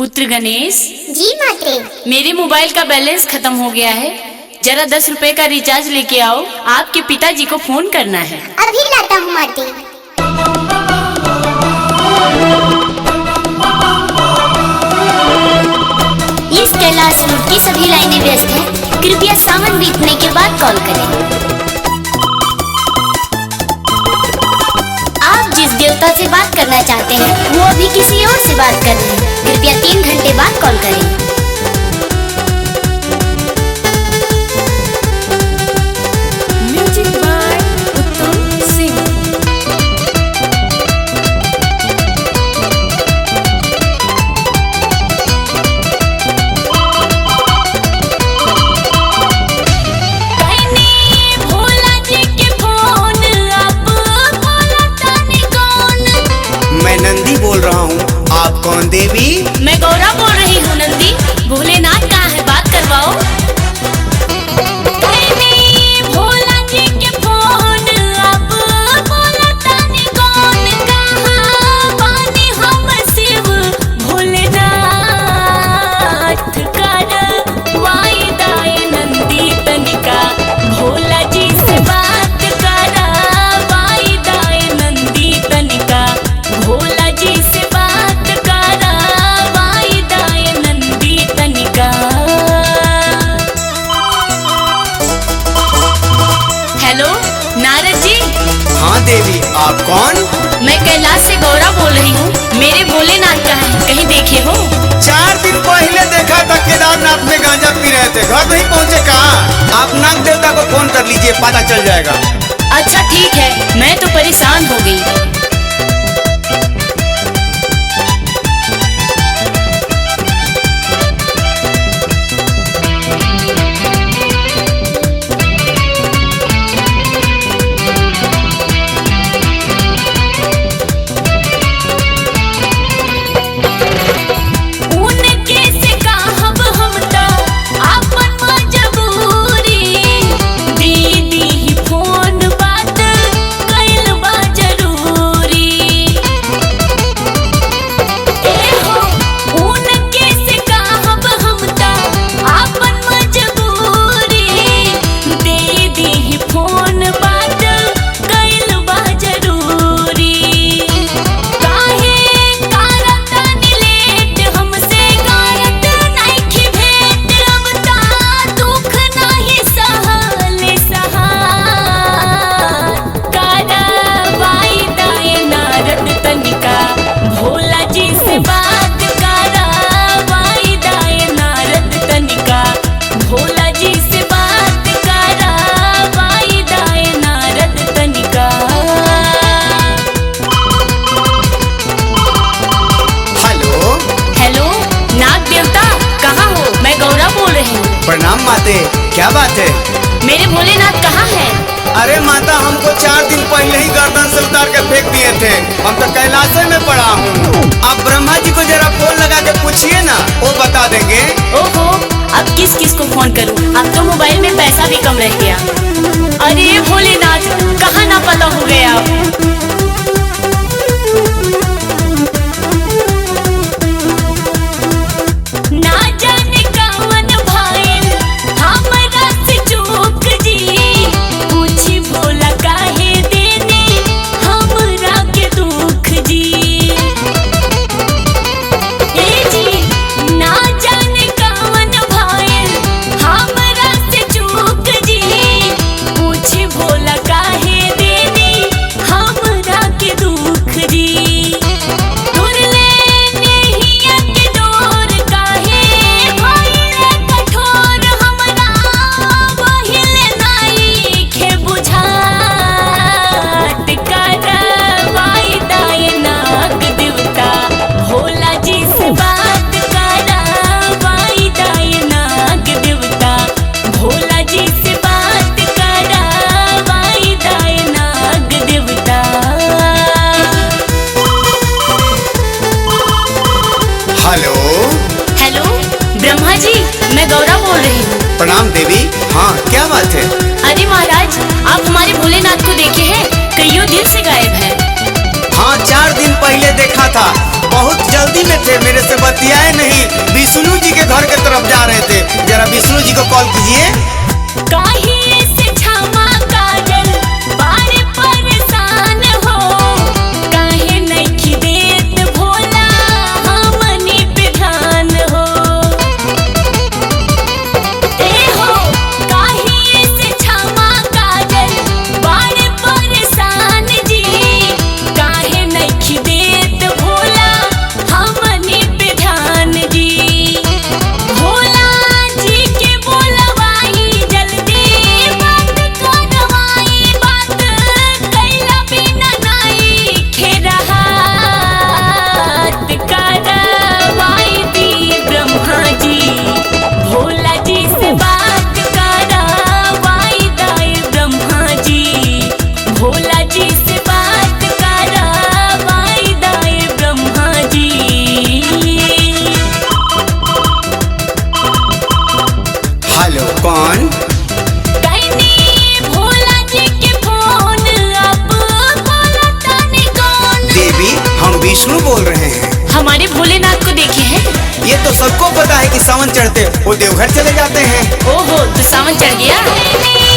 पुत्र गणेश। जी माते। मेरे मोबाइल का बैलेंस खत्म हो गया है, जरा 10 रुपए का रिचार्ज लेके आओ, आपके पिताजी को फोन करना है। अभी लाता हूँ माते। इस कैलाश रूट की सभी लाइनें व्यस्त हैं, कृपया सावन बीतने के बाद कॉल करें। आप जिस देवता से बात करना चाहते हैं वो अभी किसी और से बात कर रहे हैं, कृपया 3 घंटे बाद कॉल करें। म्यूजिक बाय उत्तम सिंह। मैं नंदी बोल रहा हूँ, आप कौन देवी? मैं गौरा बोल रही हूँ नंदी। भोलेनाथ कहाँ है, बात करवाओ। भोला जी के फोन अब बोला तानी कौन, कहाँ बानी हम शिव भोलेनाथ कर वाइदाए नंदी तनिका, भोला जी से बात करा वाइदाए नंदी तनिका, भोला जी से बात करा वाइदाए नंदी तनिका। हेलो नारद जी। हाँ देवी, आप कौन? मैं कैलाश से गौरा बोल रही हूँ, मेरे भोलेनाथ कहाँ हैं, कहीं देखे हो? 4 दिन पहले देखा था केदारनाथ में गांजा पी रहे थे, घर नहीं पहुँचे। कहाँ? आप नाग देवता को फोन कर लीजिए, पता चल जाएगा। अच्छा ठीक है, मैं तो परेशान हो गई। प्रणाम माते, क्या बात है? मेरे भोलेनाथ कहाँ हैं? अरे माता, हमको 4 दिन पहले ही गर्दन से उतार के फेंक दिए थे, हम तो कैलाश में पड़ा हूँ। आप ब्रह्मा जी को जरा फोन लगा के पूछिए ना, वो बता देंगे। ओहो, अब किस किस को फोन करूँ, अब तो मोबाइल में पैसा भी कम रह गया। अरे भोलेनाथ, कहाँ ना पता हो गया। ना जाने कौन भाईल हमरा से चूक जी, पूछी भोला काहे देने हमरा के दुख जी। ए जी, ना जाने कौन भाईल हमरा से चूक जी, पूछी भोला काहे देने हमरा के दुख जी। हेलो हेलो ब्रह्मा जी, मैं गौरा बोल रही हूँ। प्रणाम देवी। हाँ, क्या बात है? अरे महाराज, आप हमारे भोलेनाथ को देखे हैं? कईयों दिन से गायब है। हाँ, 4 दिन पहले देखा था, बहुत जल्दी में थे, मेरे से बतियाए नहीं बोल रहे हैं? हमारे भोलेनाथ को देखे हैं? ये तो सबको पता है कि सावन चढ़ते वो देवघर चले जाते हैं। ओहो, तो सावन चढ़ गया।